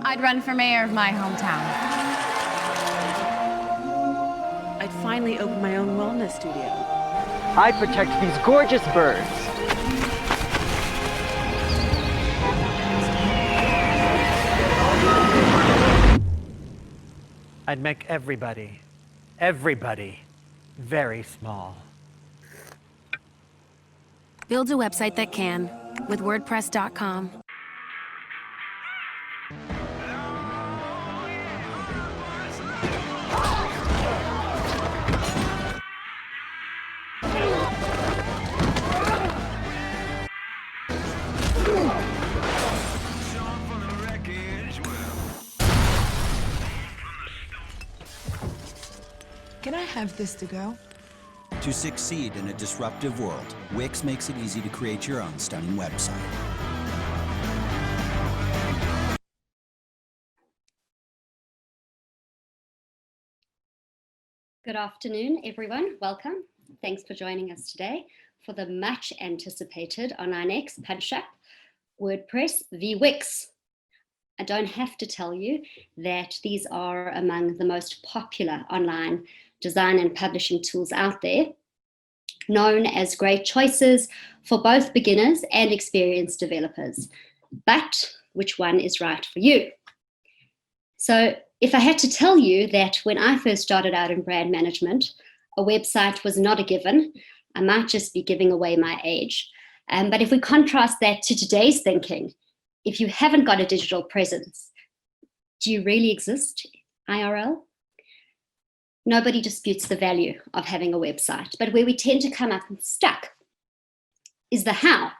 I'd run for mayor of my hometown. I'd finally open my own wellness studio. I'd protect these gorgeous birds. I'd make everybody very small. Build a website that can with WordPress.com. Can I have this to go? To succeed in a disruptive world, Wix makes it easy to create your own stunning website. Good afternoon, everyone. Welcome. Thanks for joining us today for the much anticipated OnlineX punch-up WordPress v WIX. I don't have to tell you that these are among the most popular online design and publishing tools out there, known as great choices for both beginners and experienced developers. But which one is right for you? So if I had to tell you that when I first started out in brand management, a website was not a given, I might just be giving away my age. But if we contrast that to today's thinking, if you haven't got a digital presence, do you really exist, IRL? Nobody disputes the value of having a website, but where we tend to come up stuck is the how.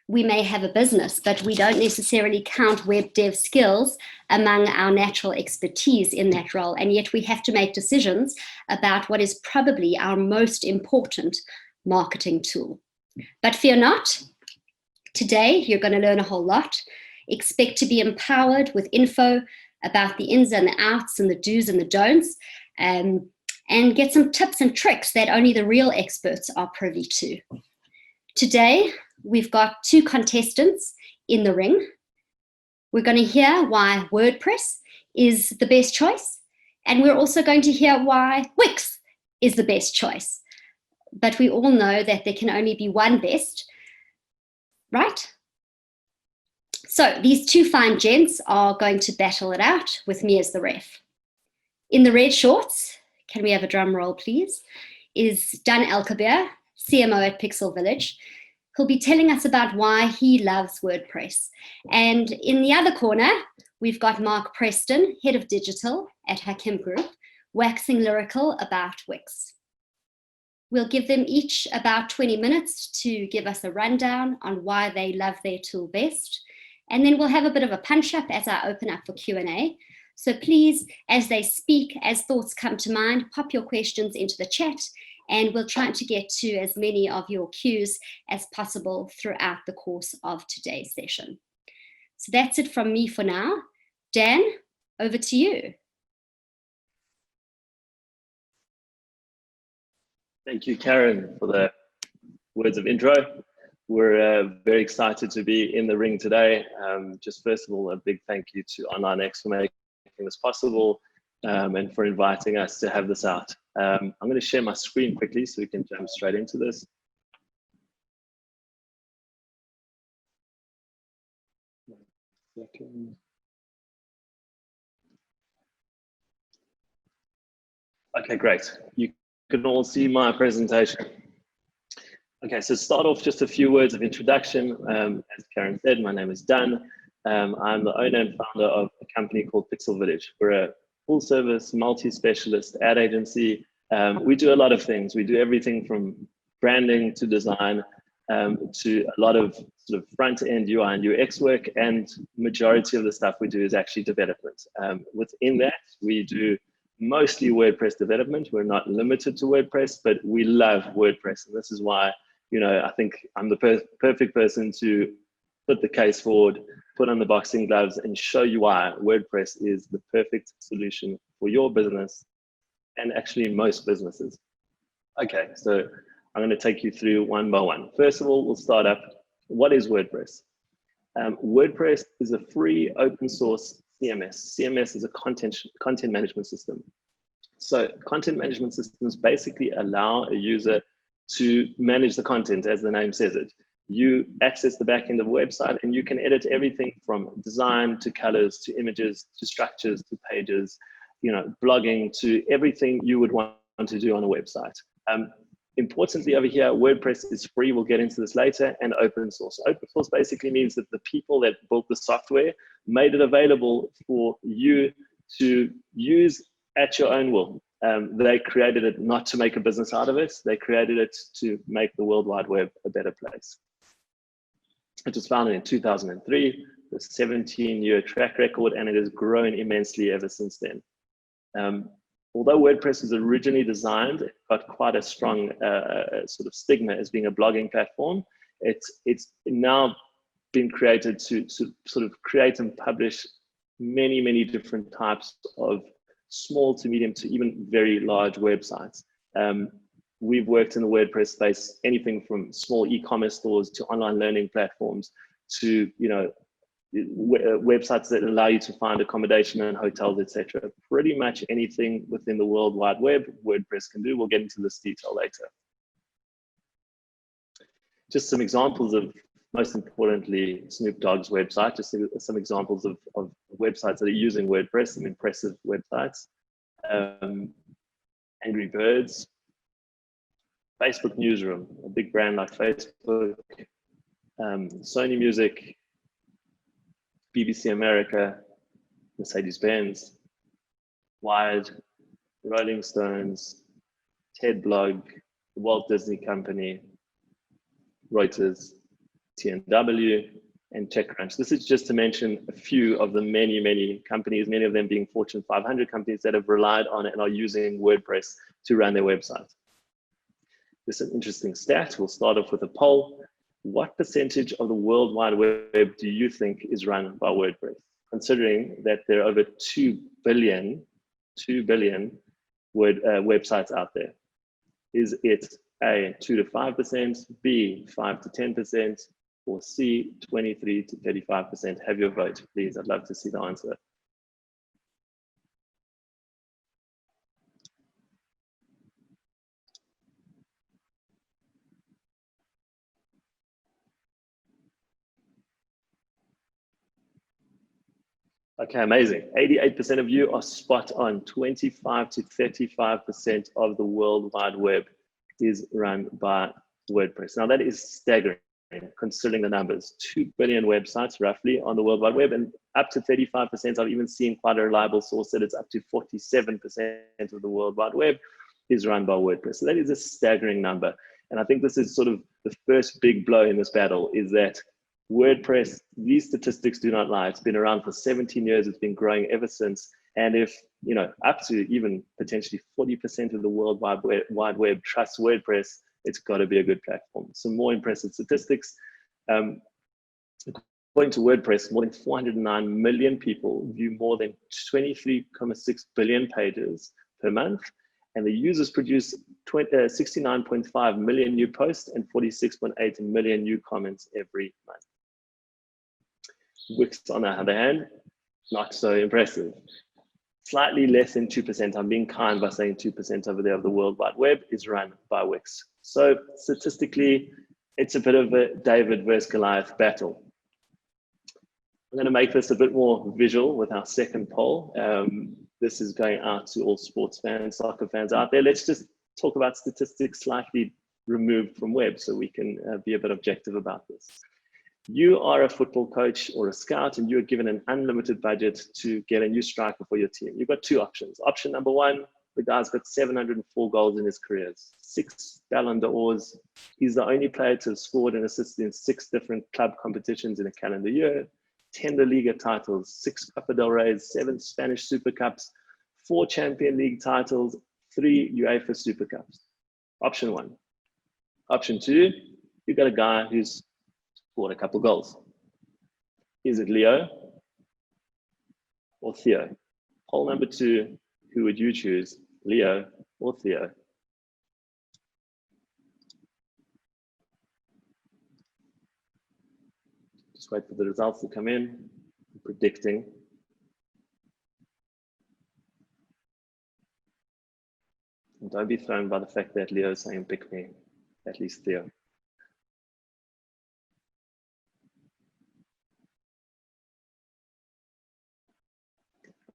We may have a business, but we don't necessarily count web dev skills among our natural expertise in that role, and yet we have to make decisions about what is probably our most important marketing tool. But fear not, today you're going to learn a whole lot. Expect to be empowered with info about the ins and the outs and the do's and the don'ts, and get some tips and tricks that only the real experts are privy to. Today, we've got two contestants in the ring. We're going to hear why WordPress is the best choice, and we're also going to hear why Wix is the best choice. But we all know that there can only be one best, right? So these two fine gents are going to battle it out with me as the ref. In the red shorts, can we have a drum roll, please, is Dan Elabir, CMO at Pixel Village. He'll be telling us about why he loves WordPress. And in the other corner, we've got Mark Preston, Head of Digital at Hakim Group, waxing lyrical about Wix. We'll give them each about 20 minutes to give us a rundown on why they love their tool best. And then we'll have a bit of a punch-up as I open up for Q&A. So please, as they speak, as thoughts come to mind, pop your questions into the chat, and we'll try to get to as many of your cues as possible throughout the course of today's session. So that's it from me for now. Dan, over to you. Thank you, Karen, for the words of intro. We're very excited to be in the ring today. Just first of all, a big thank you to OnlineX for making this possible and for inviting us to have this out. I'm going to share my screen quickly so we can jump straight into this. Okay, great. You can all see my presentation. Okay, so start off just a few words of introduction. As Karen said, my name is Dan. I'm the owner and founder of a company called Pixel Village. We're a full-service, multi-specialist ad agency. We do a lot of things. We do everything from branding to design to a lot of sort of front-end UI and UX work, and majority of the stuff we do is actually development. Within that, we do mostly WordPress development. We're not limited to WordPress, but we love WordPress, and this is why, you know, I think I'm the perfect person to put the case forward, put on the boxing gloves, and show you why WordPress is the perfect solution for your business and actually most businesses. Okay, so I'm going to take you through one by one. First of all, we'll start up. What is WordPress? WordPress is a free open source CMS. CMS is a content management system. So content management systems basically allow a user to manage the content, as the name says it. You access the back end of a website and you can edit everything from design to colors to images to structures to pages, blogging to everything you would want to do on a website. Importantly over here, WordPress is free. We'll get into this later, and open source. Open source basically means that the people that built the software made it available for you to use at your own will. They created it not to make a business out of it. They created it to make the World Wide Web a better place. It was founded in 2003, with a 17-year track record, and it has grown immensely ever since then. Although WordPress was originally designed, it got quite a strong sort of stigma as being a blogging platform. It's now been created to sort of create and publish many, many different types of small to medium to even very large websites. We've worked in the WordPress space, anything from small e-commerce stores to online learning platforms to websites that allow you to find accommodation and hotels, etc. Pretty much anything within the World Wide Web, WordPress can do. We'll get into this detail later. Just some examples of, most importantly, Snoop Dogg's website, just some examples of websites that are using WordPress, some impressive websites. Angry Birds, Facebook Newsroom, a big brand like Facebook, Sony Music, BBC America, Mercedes-Benz, Wired, Rolling Stones, TED Blog, the Walt Disney Company, Reuters, TNW, and TechCrunch. This is just to mention a few of the many, many companies, many of them being Fortune 500 companies that have relied on it and are using WordPress to run their website. This is an interesting stat. We'll start off with a poll. What percentage of the World Wide Web do you think is run by WordPress? Considering that there are over 2 billion websites out there. Is it A, 2 to 5%, B, 5 to 10%, or C, 23 to 35%? Have your vote, please. I'd love to see the answer. Okay, amazing. 88% of you are spot on. 25 to 35% of the World Wide Web is run by WordPress. Now that is staggering, considering the numbers. 2 billion websites roughly on the World Wide Web, and up to 35%. I've even seen quite a reliable source that it's up to 47% of the World Wide Web is run by WordPress. So that is a staggering number. And I think this is sort of the first big blow in this battle, is that WordPress, these statistics do not lie. It's been around for 17 years. It's been growing ever since. And if, up to even potentially 40% of the World Wide Web trusts WordPress, it's got to be a good platform. Some more impressive statistics. According to WordPress, more than 409 million people view more than 23.6 billion pages per month. And the users produce 69.5 million new posts and 46.8 million new comments every month. Wix, on the other hand, not so impressive. Slightly less than 2%. I'm being kind by saying 2% over there of the World Wide Web is run by Wix. So statistically, it's a bit of a David versus Goliath battle. I'm going to make this a bit more visual with our second poll. This is going out to all sports fans, soccer fans out there. Let's just talk about statistics slightly removed from web so we can be a bit objective about this. You are a football coach or a scout and you're given an unlimited budget to get a new striker for your team. You've got two options. Option number one, the guy's got 704 goals in his career, 6 Ballon d'Ors. He's the only player to have scored and assisted in 6 different club competitions in a calendar year, 10 La Liga titles, 6 Copa del Rey, 7 Spanish Super Cups, 4 Champions League titles, 3 UEFA Super Cups. Option one. Option two, you've got a guy who's scored a couple goals. Is it Leo or Theo? Poll number 2, who would you choose, Leo or Theo? Just wait for the results to come in. I'm predicting. And don't be thrown by the fact that Leo is saying pick me, at least Theo.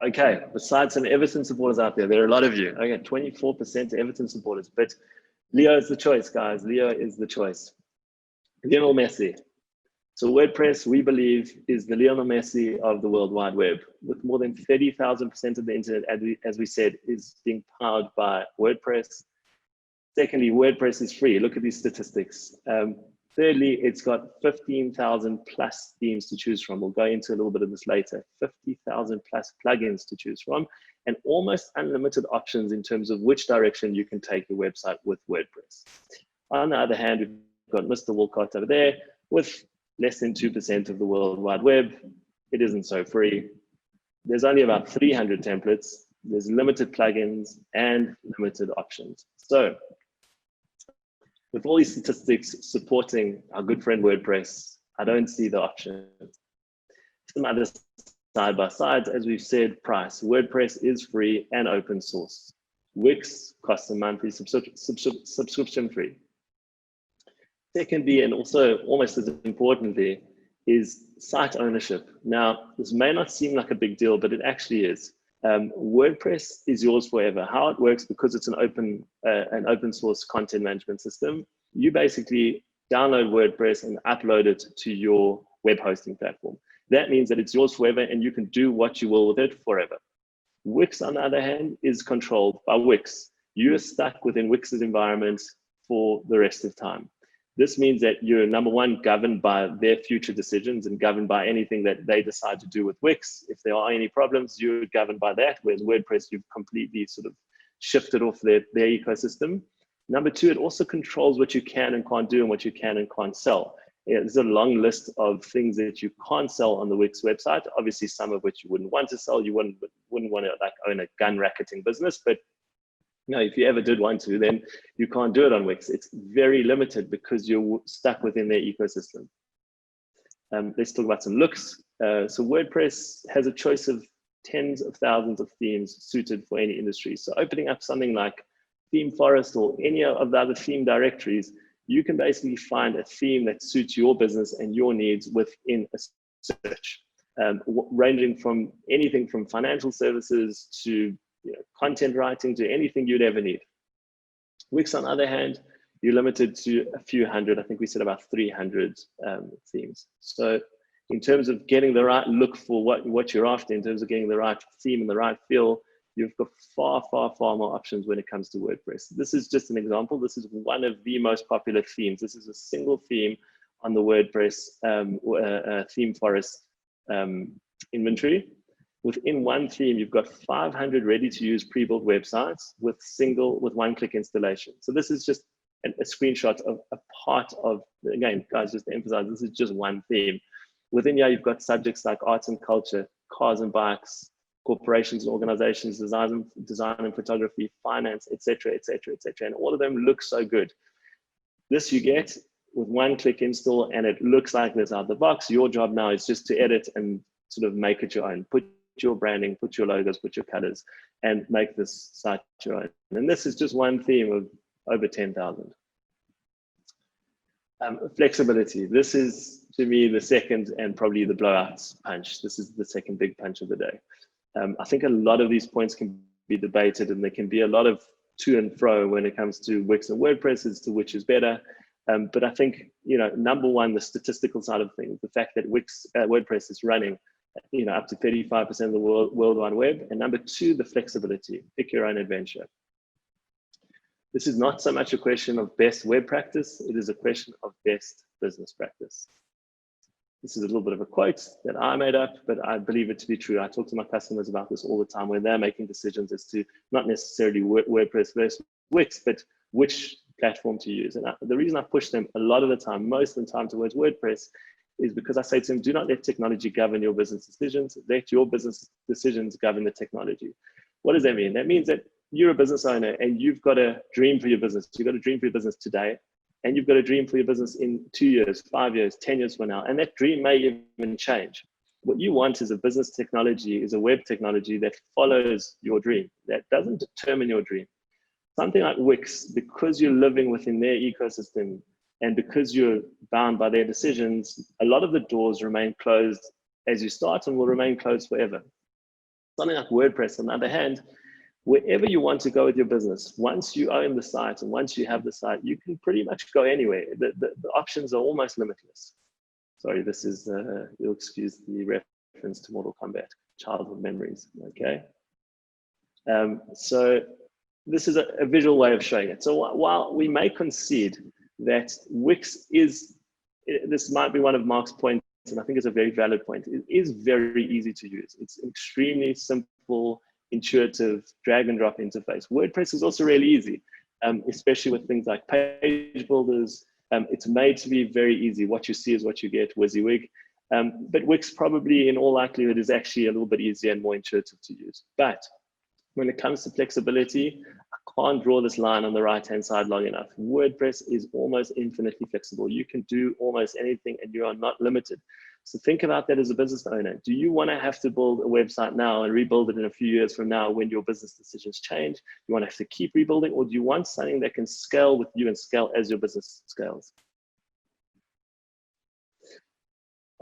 Okay, besides some Everton supporters out there, there are a lot of you. Okay, 24% Everton supporters, but Leo is the choice, guys. Leo is the choice. Lionel Messi. So WordPress, we believe, is the Lionel Messi of the World Wide Web. With more than 30,000% of the internet, as we said, is being powered by WordPress. Secondly, WordPress is free. Look at these statistics. Thirdly, it's got 15,000 plus themes to choose from. We'll go into a little bit of this later. 50,000 plus plugins to choose from, and almost unlimited options in terms of which direction you can take your website with WordPress. On the other hand, we've got Mr. Wolcott over there with less than 2% of the World Wide Web. It isn't so free. There's only about 300 templates. There's limited plugins and limited options. So with all these statistics supporting our good friend WordPress, I don't see the option. Some other side by sides, as we've said, price. WordPress is free and open source. Wix costs a monthly subscription fee. Secondly, and also almost as importantly, is site ownership. Now, this may not seem like a big deal, but it actually is. WordPress is yours forever. How it works, because it's an open source content management system, you basically download WordPress and upload it to your web hosting platform. That means that it's yours forever and you can do what you will with it forever. Wix, on the other hand, is controlled by Wix. You're stuck within Wix's environment for the rest of time. This means that you're, number one, governed by their future decisions and governed by anything that they decide to do with Wix. If there are any problems, you're governed by that, whereas WordPress, you've completely sort of shifted off their ecosystem. Number two, it also controls what you can and can't do and what you can and can't sell. There's a long list of things that you can't sell on the Wix website. Obviously, some of which you wouldn't want to sell. You wouldn't want to like own a gun racketing business, but no, if you ever did want to, then you can't do it on Wix. It's very limited because you're stuck within their ecosystem. Let's talk about some looks. So WordPress has a choice of tens of thousands of themes suited for any industry. So opening up something like Theme Forest or any of the other theme directories, you can basically find a theme that suits your business and your needs within a search, ranging from anything from financial services to content writing to anything you'd ever need. Wix, on the other hand, you're limited to a few hundred. I think we said about 300 themes. So in terms of getting the right look for what you're after, in terms of getting the right theme and the right feel, you've got far, far, far more options when it comes to WordPress. This is just an example. This is one of the most popular themes. This is a single theme on the WordPress theme forest inventory. Within one theme, you've got 500 ready-to-use pre-built websites with one-click installation. So this is just a screenshot of a part of, again, guys, just to emphasize, this is just one theme. Within here, you've got subjects like arts and culture, cars and bikes, corporations and organizations, design and photography, finance, etc., etc., etc. And all of them look so good. This you get with one-click install, and it looks like this out of the box. Your job now is just to edit and sort of make it your own. Put your branding, put your logos, put your colors, and make this site your own. And this is just one theme of over 10,000. Flexibility. This is, to me, the second and probably the blowout punch. This is the second big punch of the day. I think a lot of these points can be debated, and there can be a lot of to and fro when it comes to Wix and WordPress as to which is better. But I think, number one, the statistical side of things, the fact that WordPress is running up to 35% of the World Wide Web. And number two, the flexibility, pick your own adventure. This is not so much a question of best web practice, it is a question of best business practice. This is a little bit of a quote that I made up, but I believe it to be true. I talk to my customers about this all the time when they're making decisions as to not necessarily WordPress versus Wix, but which platform to use. And the reason I push them a lot of the time, most of the time, towards WordPress is because I say to them, do not let technology govern your business decisions. Let your business decisions govern the technology. What does that mean? That means that you're a business owner and you've got a dream for your business. You've got a dream for your business today. and you've got a dream for your business in 2 years, 5 years, 10 years from now, and that dream may even change. What you want is a business technology, is a web technology that follows your dream, that doesn't determine your dream. Something like Wix, because you're living within their ecosystem and because you're bound by their decisions, a lot of the doors remain closed as you start and will remain closed forever. Something like WordPress, on the other hand, wherever you want to go with your business, once you own the site and once you have the site, you can pretty much go anywhere. The options are almost limitless. Sorry, this is, you'll excuse the reference to Mortal Kombat, childhood memories, okay? So this is a visual way of showing it. So while we may concede that Wix is, this might be one of Mark's points, and I think it's a very valid point, it is very easy to use. It's extremely simple, intuitive, drag and drop interface. WordPress is also really easy, especially with things like page builders. It's made to be very easy. What you see is what you get, WYSIWYG. But Wix probably in all likelihood is actually a little bit easier and more intuitive to use. But when it comes to flexibility, I can't draw this line on the right-hand side long enough. WordPress is almost infinitely flexible. You can do almost anything and you are not limited. So think about that as a business owner. Do you want to have to build a website now and rebuild it in a few years from now when your business decisions change? You want to have to keep rebuilding, or do you want something that can scale with you and scale as your business scales?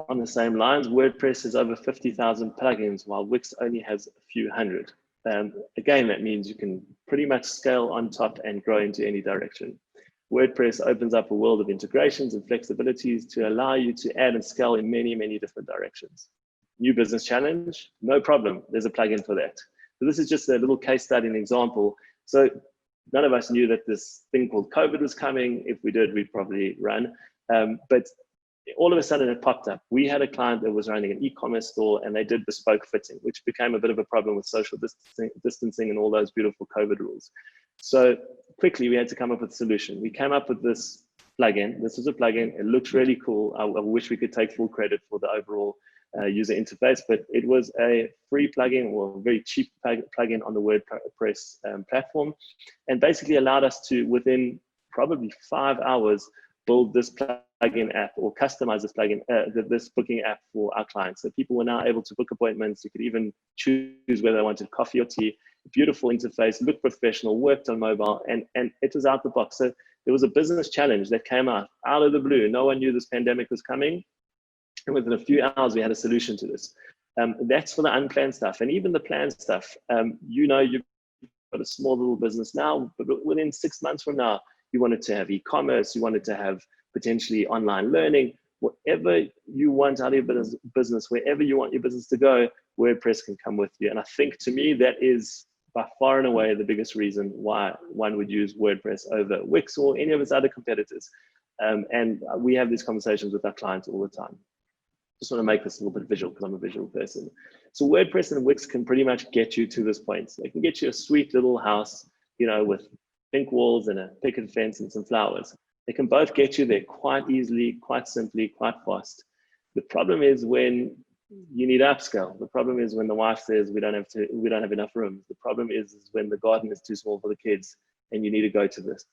On the same lines, WordPress has over 50,000 plugins, while Wix only has a few hundred. Again, that means you can pretty much scale on top and grow into any direction. WordPress opens up a world of integrations and flexibilities to allow you to add and scale in many, many different directions. New business challenge? No problem. There's a plugin for that. So this is just a little case study and example. So none of us knew that this thing called COVID was coming. If we did, we'd probably run. But all of a sudden it popped up. We had a client that was running an e-commerce store and they did bespoke fitting, which became a bit of a problem with social distancing and all those beautiful COVID rules. So quickly we had to come up with a solution. We came up with this plugin. This is a plugin. It looks really cool. I wish we could take full credit for the overall user interface, but it was a free plugin or a very cheap plugin on the WordPress platform, and basically allowed us to, within probably 5 hours, build this plugin app or customize this plugin, this booking app for our clients. So people were now able to book appointments. You could even choose whether they wanted coffee or tea. Beautiful interface, looked professional, worked on mobile, and it was out the box. So there was a business challenge that came out of the blue. No one knew this pandemic was coming. And within a few hours, we had a solution to this. That's for the unplanned stuff. And even the planned stuff, you know, you've got a small little business now, but within 6 months from now, you wanted to have e-commerce, you wanted to have potentially online learning, whatever you want out of your business, wherever you want your business to go, WordPress can come with you. And I think, to me, that is by far and away the biggest reason why one would use WordPress over Wix or any of its other competitors. And we have these conversations with our clients all the time. Just want to make this a little bit visual because I'm a visual person. So WordPress and Wix can pretty much get you to this point. They can get you a sweet little house, you know, with pink walls and a picket fence and some flowers. They can both get you there quite easily, quite simply, quite fast. The problem is when you need upscale. The problem is when the wife says we don't have enough rooms. The problem is when the garden is too small for the kids and you need to go to this.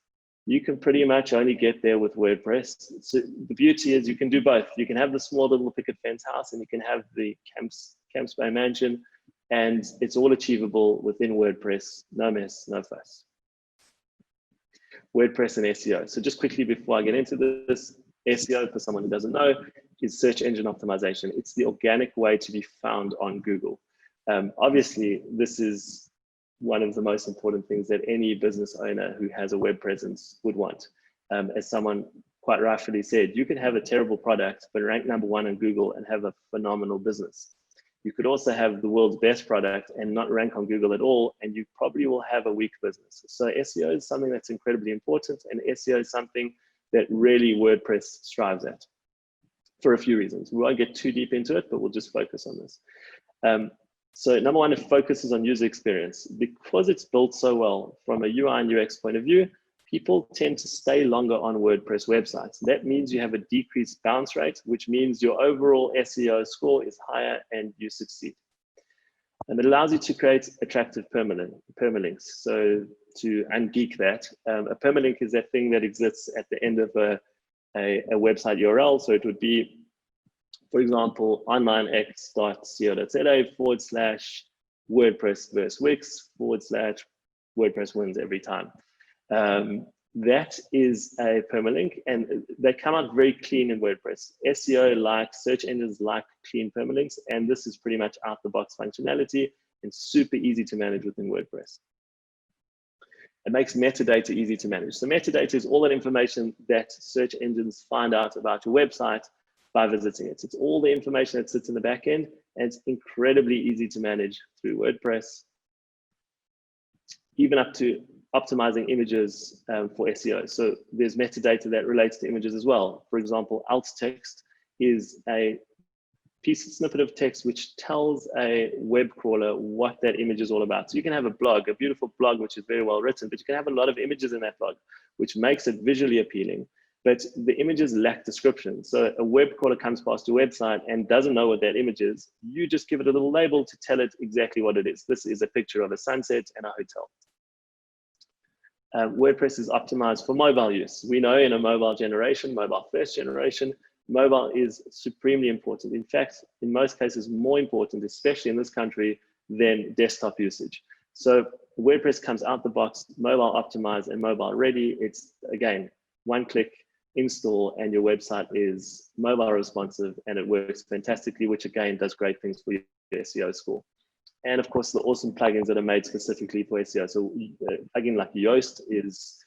You can pretty much only get there with WordPress. So the beauty is you can do both. You can have the small little picket fence house and you can have the Camps Bay mansion, and it's all achievable within WordPress. No mess, no fuss. WordPress and SEO. So just quickly before I get into this, SEO, for someone who doesn't know, is search engine optimization. It's the organic way to be found on Google. Obviously, this is one of the most important things that any business owner who has a web presence would want. As someone quite rightfully said, you could have a terrible product, but rank #1 on Google and have a phenomenal business. You could also have the world's best product and not rank on Google at all, and you probably will have a weak business. So SEO is something that's incredibly important, and SEO is something that really WordPress strives at for a few reasons. We won't get too deep into it, but we'll just focus on this. So #1, it focuses on user experience. Because it's built so well from a UI and UX point of view, people tend to stay longer on WordPress websites. That means you have a decreased bounce rate, which means your overall SEO score is higher and you succeed. And it allows you to create attractive permalinks. So to ungeek that, a permalink is that thing that exists at the end of a website URL. So it would be, for example, onlinex.co.za/WordPress Vs WIX /WordPress wins every time. That is a permalink, and they come out very clean in WordPress. SEO like, search engines like clean permalinks, and this is pretty much out the box functionality and super easy to manage within WordPress. It makes metadata easy to manage. So metadata is all that information that search engines find out about your website by visiting it. It's all the information that sits in the back end, and it's incredibly easy to manage through WordPress, even up to optimizing images for SEO. So there's metadata that relates to images as well. For example, alt text is a snippet of text which tells a web crawler what that image is all about. So you can have a blog, a beautiful blog, which is very well written, but you can have a lot of images in that blog, which makes it visually appealing, but the images lack description. So a web crawler comes past your website and doesn't know what that image is. You just give it a little label to tell it exactly what it is. This is a picture of a sunset and a hotel. WordPress is optimized for mobile use. We know in a mobile generation, mobile first generation, mobile is supremely important. In fact, in most cases, more important, especially in this country, than desktop usage. So WordPress comes out the box, mobile optimized and mobile ready. It's, again, one click install and your website is mobile responsive and it works fantastically, which again does great things for your SEO score. And of course, the awesome plugins that are made specifically for SEO. So a plugin like Yoast is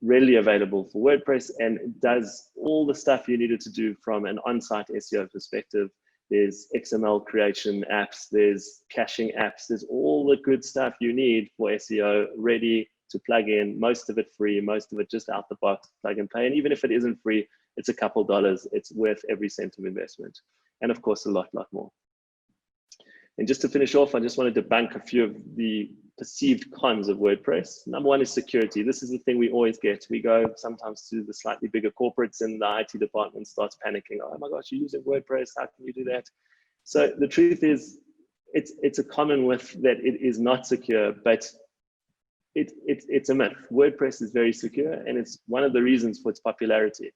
readily available for WordPress and it does all the stuff you needed to do from an on-site SEO perspective. There's XML creation apps, there's caching apps, there's all the good stuff you need for SEO ready to plug in, most of it free, most of it just out the box, plug and play. And even if it isn't free, it's a couple dollars, it's worth every cent of investment. And of course, a lot more. And just to finish off, I just want to debunk a few of the perceived cons of WordPress. Number one is security. This is the thing we always get. We go sometimes to the slightly bigger corporates and the IT department starts panicking. Oh my gosh, you're using WordPress, how can you do that? So the truth is, it's a common myth that it is not secure, but it's a myth. WordPress is very secure and it's one of the reasons for its popularity.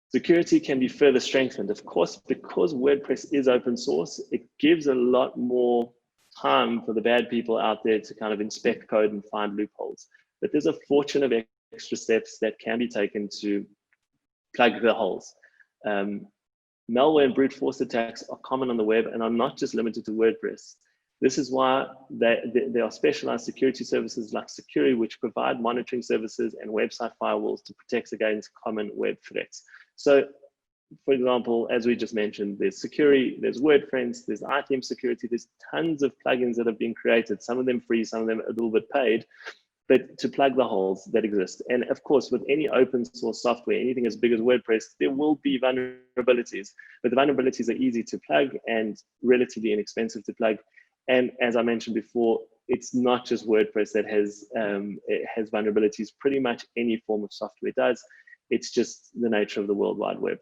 Security can be further strengthened, of course, because WordPress is open source. It gives a lot more time for the bad people out there to kind of inspect code and find loopholes. But there's a fortune of extra steps that can be taken to plug the holes. Malware and brute force attacks are common on the web and are not just limited to WordPress. This is why there are specialized security services like Security, which provide monitoring services and website firewalls to protect against common web threats. So, for example, as we just mentioned, there's Security, there's WordPress, there's iTheme Security, there's tons of plugins that have been created, some of them free, some of them a little bit paid, but to plug the holes that exist. And of course, with any open source software, anything as big as WordPress, there will be vulnerabilities, but the vulnerabilities are easy to plug and relatively inexpensive to plug. And as I mentioned before, it's not just WordPress that has vulnerabilities. Pretty much any form of software does. It's just the nature of the World Wide Web.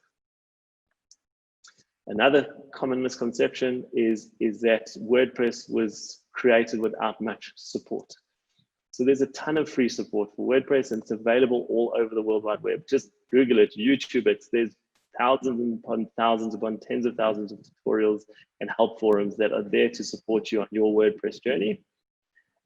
Another common misconception is that WordPress was created without much support. So there's a ton of free support for WordPress and it's available all over the World Wide Web. Just Google it, YouTube it. There's thousands upon thousands upon tens of thousands of tutorials and help forums that are there to support you on your WordPress journey.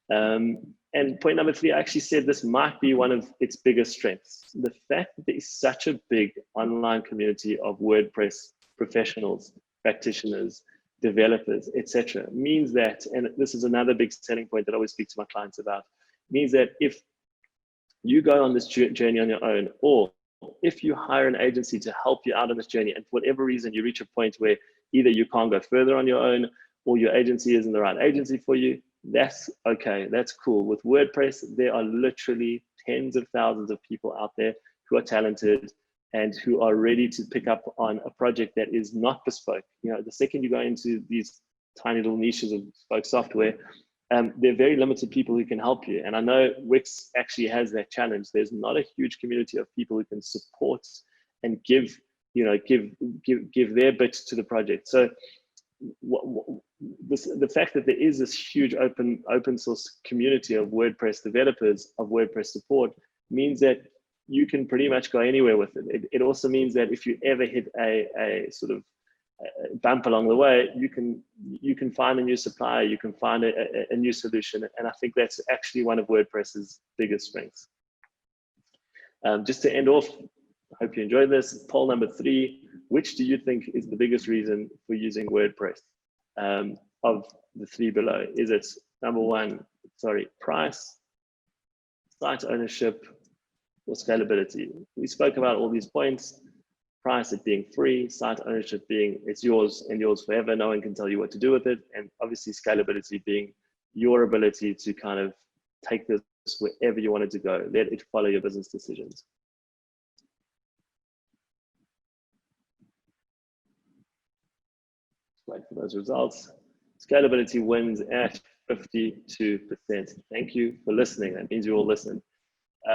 And point number 3, I actually said this might be one of its biggest strengths. The fact that there is such a big online community of WordPress professionals, practitioners, developers, etc., means that, and this is another big selling point that I always speak to my clients about, means that if you go on this journey on your own, or if you hire an agency to help you out on this journey, and for whatever reason you reach a point where either you can't go further on your own or your agency isn't the right agency for you, that's okay, that's cool. With WordPress, there are literally tens of thousands of people out there who are talented and who are ready to pick up on a project that is not bespoke. You know, the second you go into these tiny little niches of bespoke software, there are very limited people who can help you. And I know Wix actually has that challenge. There's not a huge community of people who can support and give their bit to the project. So the fact that there is this huge open source community of WordPress developers, of WordPress support, means that you can pretty much go anywhere with it. It also means that if you ever hit a sort of bump along the way, you can find a new supplier, you can find a new solution, and I think that's actually one of WordPress's biggest strengths. Just to end off, I hope you enjoyed this. Poll number 3, which do you think is the biggest reason for using WordPress? Of the 3 below, is it number 1, price, site ownership, or scalability? We spoke about all these points. Price, it being free, site ownership being it's yours and yours forever, no one can tell you what to do with it, and obviously scalability being your ability to kind of take this wherever you want it to go, let it follow your business decisions. Wait for those results. Scalability wins at 52%. Thank you for listening. That means you all listened.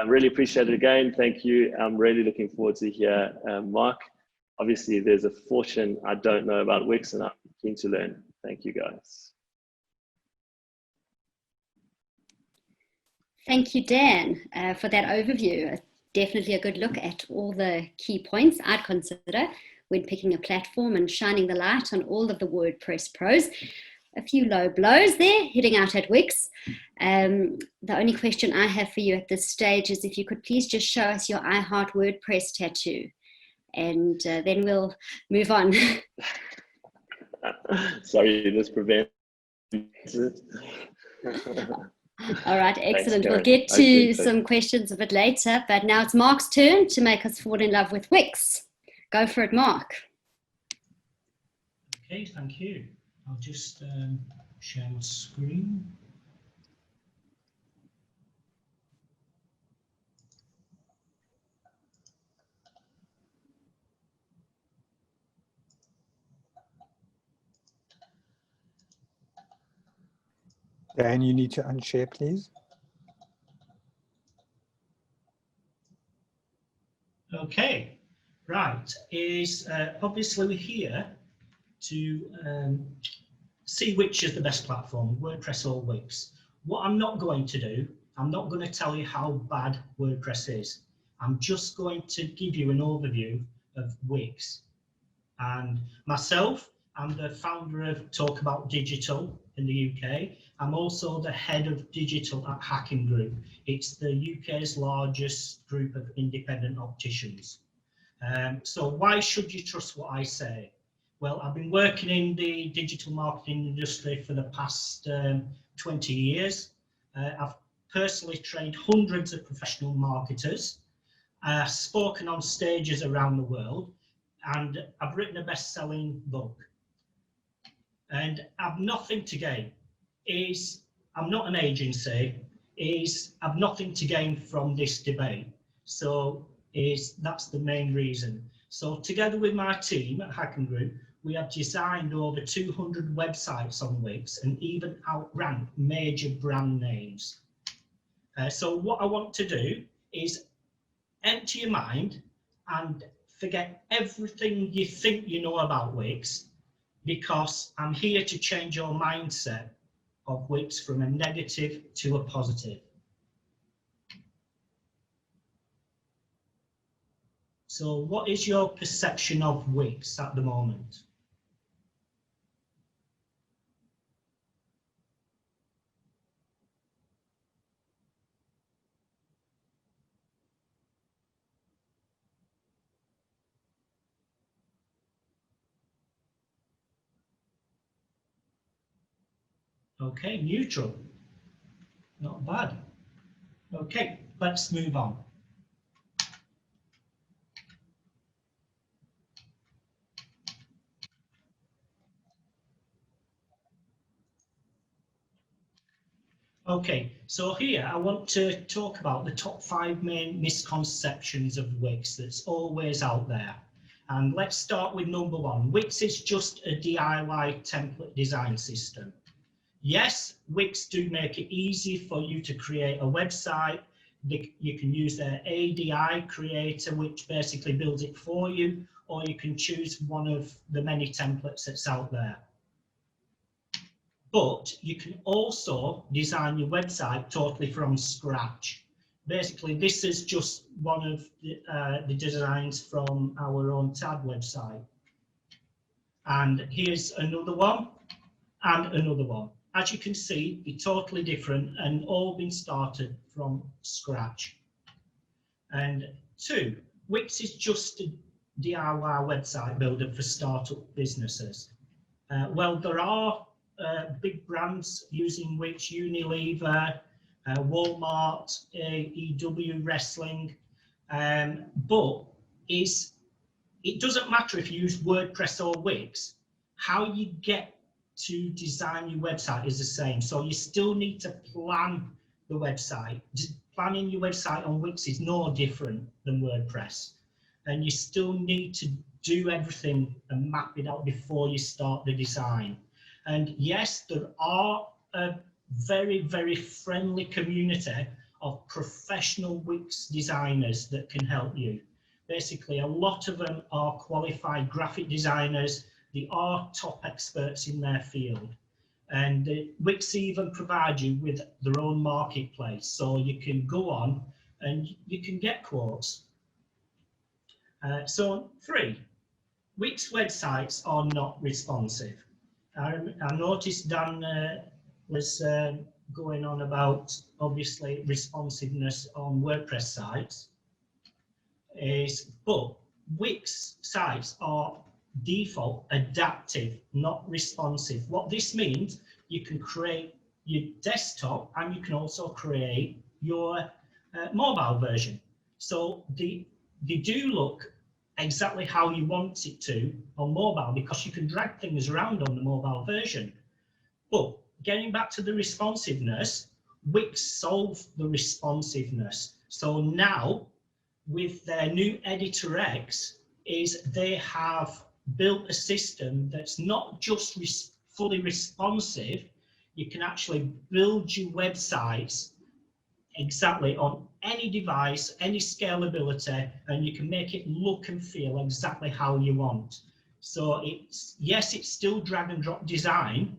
Really appreciate it again. Thank you. I'm really looking forward to hear Mark. Obviously, there's a fortune I don't know about Wix, and I'm keen to learn. Thank you, guys. Thank you, Dan, for that overview. Definitely a good look at all the key points I'd consider when picking a platform and shining the light on all of the WordPress pros. A few low blows there, hitting out at Wix. The only question I have for you at this stage is if you could please just show us your I Heart WordPress tattoo, and then we'll move on. Sorry, this prevents it. All right, excellent. Thanks, we'll get to some questions a bit later, but now it's Mark's turn to make us fall in love with Wix. Go for it, Mark. Okay, thank you. I'll just share my screen. Dan, you need to unshare, please. Okay, right. Obviously we're here to see which is the best platform, WordPress or Wix. What I'm not going to do, I'm not going to tell you how bad WordPress is. I'm just going to give you an overview of Wix. And myself, I'm the founder of Talk About Digital in the UK. I'm also the head of digital at Hakim Group. It's the UK's largest group of independent opticians. So why should you trust what I say? Well, I've been working in the digital marketing industry for the past 20 years. I've personally trained hundreds of professional marketers, spoken on stages around the world, and I've written a best-selling book. And I've nothing to gain. I'm not an agency. I've nothing to gain from this debate. So that's the main reason. So together with my team at Hakim Group, we have designed over 200 websites on Wix and even outranked major brand names. So what I want to do is empty your mind and forget everything you think you know about Wix, because I'm here to change your mindset of Wix from a negative to a positive. So what is your perception of Wix at the moment? Okay, neutral. Not bad. Okay, let's move on. Okay, so here I want to talk about the top 5 main misconceptions of Wix that's always out there. And let's start with number 1. Wix is just a DIY template design system. Yes, Wix do make it easy for you to create a website. You can use their ADI creator, which basically builds it for you, or you can choose one of the many templates that's out there. but you can also design your website totally from scratch. Basically, this is just one of the designs from our own TAD website. And here's another one and another one. As you can see, they're totally different and all been started from scratch. And 2, Wix is just a DIY website builder for startup businesses. Well, there are big brands using Wix, Unilever, Walmart, EW Wrestling, but it doesn't matter if you use WordPress or Wix, how you get to design your website is the same. So you still need to plan the website. Planning your website on Wix is no different than WordPress. And you still need to do everything and map it out before you start the design. And yes, there are a very, very friendly community of professional Wix designers that can help you. Basically, a lot of them are qualified graphic designers. They are top experts in their field. And Wix even provide you with their own marketplace. So you can go on and you can get quotes. So 3, Wix websites are not responsive. I noticed Dan was going on about, obviously, responsiveness on WordPress sites. But Wix sites are default adaptive, not responsive. What this means, you can create your desktop and you can also create your mobile version. So they do look exactly how you want it to on mobile, because you can drag things around on the mobile version. But getting back to the responsiveness, Wix solved the responsiveness. So now with their new Editor X, they have built a system that's not just fully responsive. You can actually build your websites exactly on any device, any scalability, and you can make it look and feel exactly how you want. So yes, it's still drag and drop design,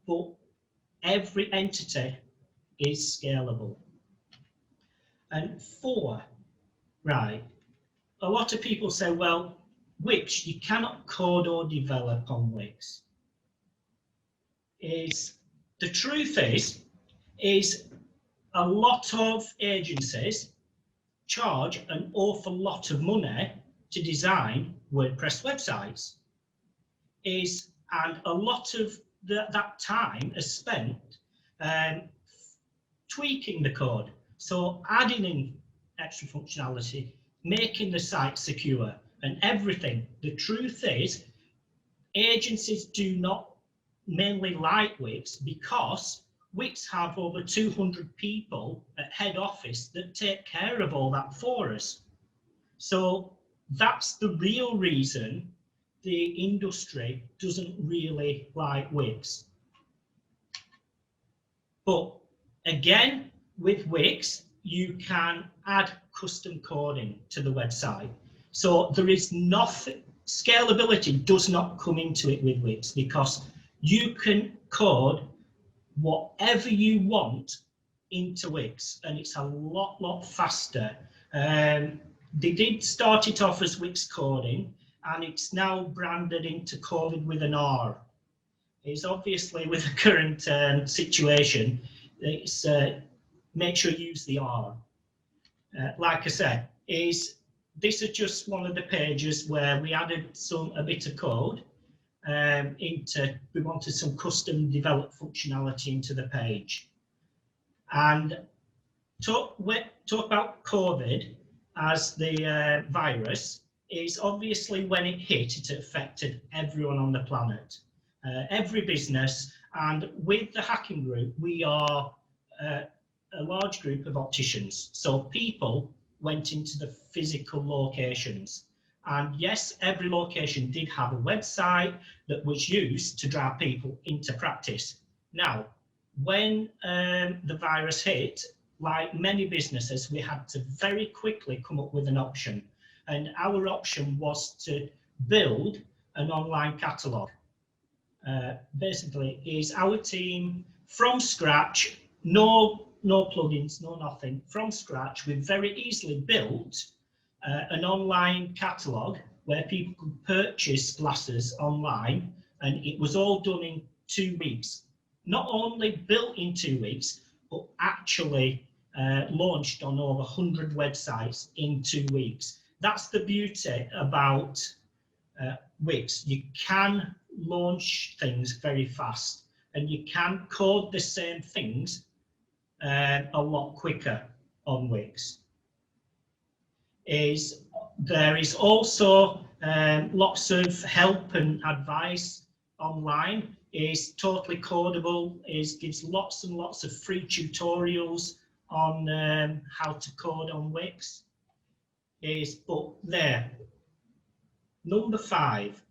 but every entity is scalable. And 4, right, a lot of people say, well, Wix, you cannot code or develop on Wix. The truth is a lot of agencies charge an awful lot of money to design WordPress websites. And a lot of that time is spent tweaking the code. So adding in extra functionality, making the site secure and everything. The truth is, agencies do not mainly like Wix because Wix have over 200 people at head office that take care of all that for us. So that's the real reason the industry doesn't really like Wix. But again, with Wix, you can add custom coding to the website. So there is nothing, scalability does not come into it with Wix, because you can code whatever you want into Wix, and it's a lot faster. They did start it off as Wix coding, and it's now branded into COVID with an R. It's obviously, with the current situation, it's make sure you use the R. Like I said, this is just one of the pages where we added a bit of code we wanted some custom developed functionality into the page. And talk about COVID as the virus, is obviously when it hit, it affected everyone on the planet, every business. And with the Hakim group, we are a large group of opticians. So people went into the physical locations. And yes, every location did have a website that was used to drive people into practice. Now, when the virus hit, like many businesses, we had to very quickly come up with an option. And our option was to build an online catalogue. basically is our team from scratch, no plugins, no nothing, from scratch. We've very easily built an online catalogue where people could purchase glasses online, and it was all done in 2 weeks. Not only built in 2 weeks, but actually launched on over 100 websites in 2 weeks. That's the beauty about Wix. You can launch things very fast, and you can code the same things a lot quicker on Wix. There is also lots of help and advice online. Is totally codable. Gives lots and lots of free tutorials on how to code on Wix. But there. Number 5,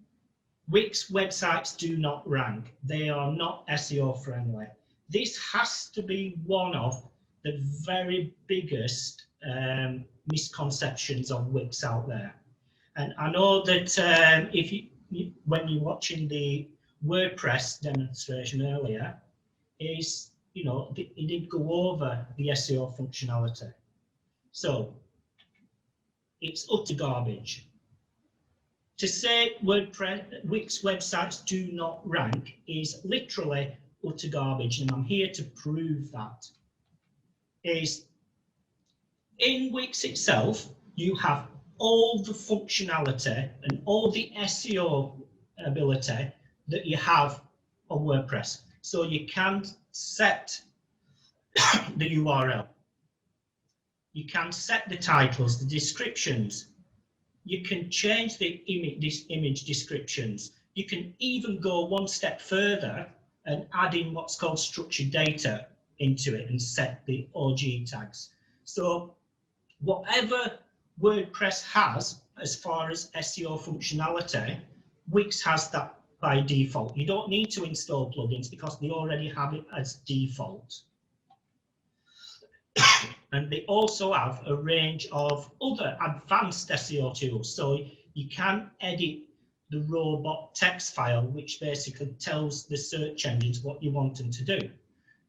Wix websites do not rank. They are not SEO friendly. This has to be one of the very biggest misconceptions of Wix out there. And I know that when you're watching the WordPress demonstration earlier, it did go over the SEO functionality. So it's utter garbage. To say Wix websites do not rank is literally utter garbage, and I'm here to prove that. In Wix itself, you have all the functionality and all the SEO ability that you have on WordPress. So you can set the URL. You can set the titles, the descriptions. You can change the image descriptions. You can even go one step further and add in what's called structured data into it and set the OG tags. So whatever WordPress has as far as SEO functionality, Wix has that by default. You don't need to install plugins because they already have it as default. And they also have a range of other advanced SEO tools. So you can edit the robot text file, which basically tells the search engines what you want them to do.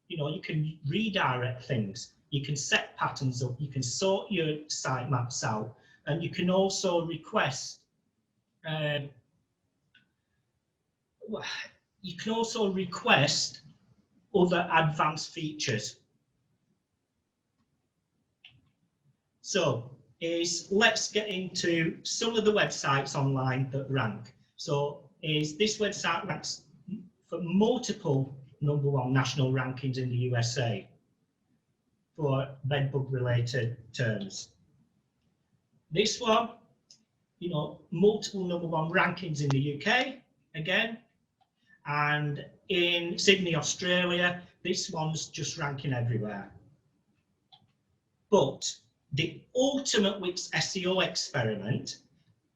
You can redirect things. You can set patterns up. You can sort your sitemaps out, and you can also request. Other advanced features. So let's get into some of the websites online that rank. So this website ranks for multiple #1 national rankings in the USA for bedbug related terms. This one, multiple #1 rankings in the UK again, and in Sydney, Australia, this one's just ranking everywhere. But the ultimate Wix SEO experiment,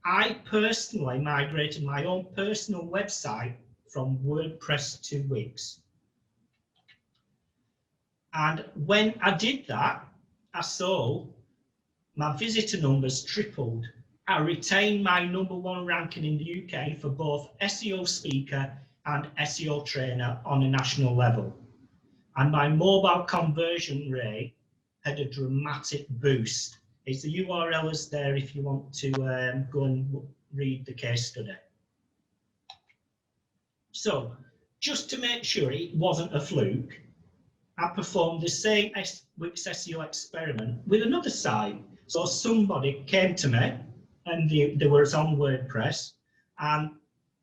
I personally migrated my own personal website from WordPress to Wix. And when I did that, I saw my visitor numbers tripled. I retained my #1 ranking in the UK for both SEO speaker and SEO trainer on a national level. And my mobile conversion rate had a dramatic boost. The URL is there if you want to go and read the case study. So just to make sure it wasn't a fluke, I performed the same Wix SEO experiment with another site. So somebody came to me and they were on WordPress and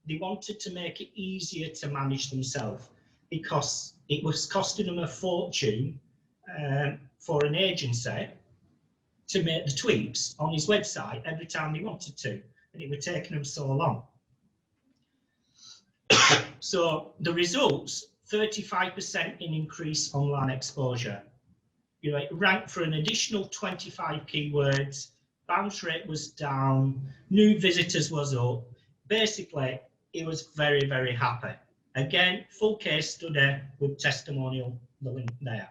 they wanted to make it easier to manage themselves because it was costing them a fortune for an agency to make the tweaks on his website every time they wanted to, and it was taking them so long. So the results, 35% in increased online exposure. It ranked for an additional 25 keywords, bounce rate was down, new visitors was up. Basically, it was very, very happy. Again, full case study with testimonial, the link there.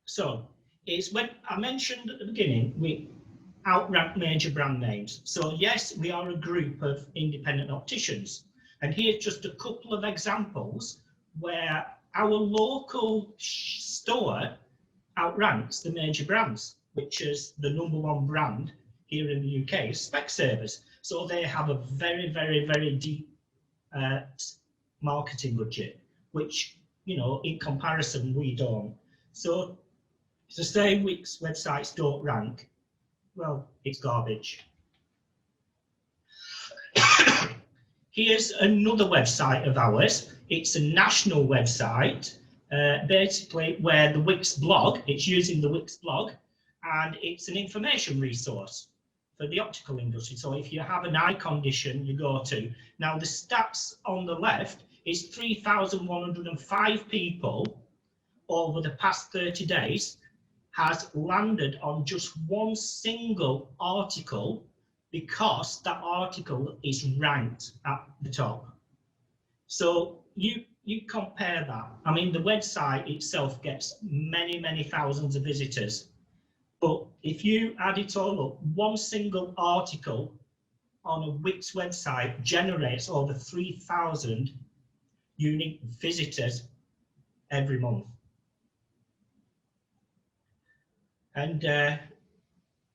So it's when I mentioned at the beginning, we outrank major brand names. So yes, we are a group of independent opticians. And here's just a couple of examples where our local store outranks the major brands, which is the #1 brand here in the UK is Specsavers. So they have a very, very, very deep marketing budget, which, you know, in comparison, we don't. So to say Wix websites don't rank, well, it's garbage. Here's another website of ours. It's a national website, basically where the Wix blog, it's using the Wix blog, and it's an information resource for the optical industry. So if you have an eye condition, you go to. Now the stats on the left is 3,105 people over the past 30 days has landed on just one single article because that article is ranked at the top. So you compare that. I mean, the website itself gets many, many thousands of visitors. But if you add it all up, one single article on a Wix website generates over 3,000 unique visitors every month. And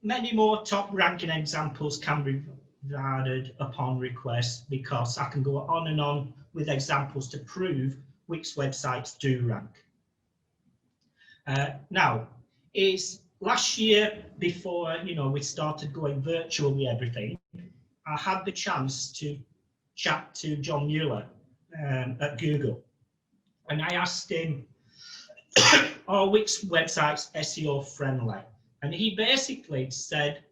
many more top ranking examples can be provided upon request, because I can go on and on with examples to prove Wix websites do rank. Now, is last year, before we started going virtual with everything, I had the chance to chat to John Mueller at Google, and I asked him, are Wix websites SEO friendly? And he basically said,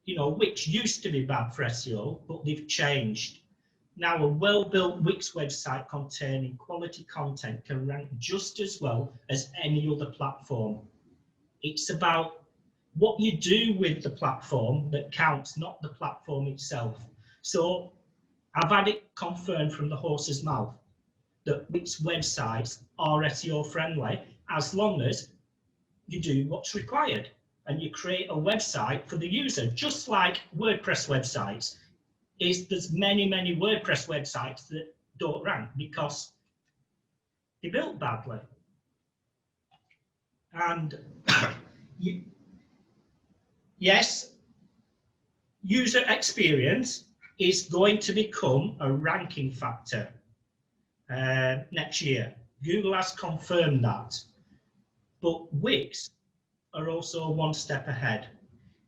Wix used to be bad for SEO, but they've changed. Now, a well-built Wix website containing quality content can rank just as well as any other platform. It's about what you do with the platform that counts, not the platform itself. So I've had it confirmed from the horse's mouth that Wix websites are SEO friendly as long as you do what's required and you create a website for the user, just like WordPress websites. There's many, many WordPress websites that don't rank because they're built badly. And yes, user experience is going to become a ranking factor next year. Google has confirmed that. But Wix are also one step ahead.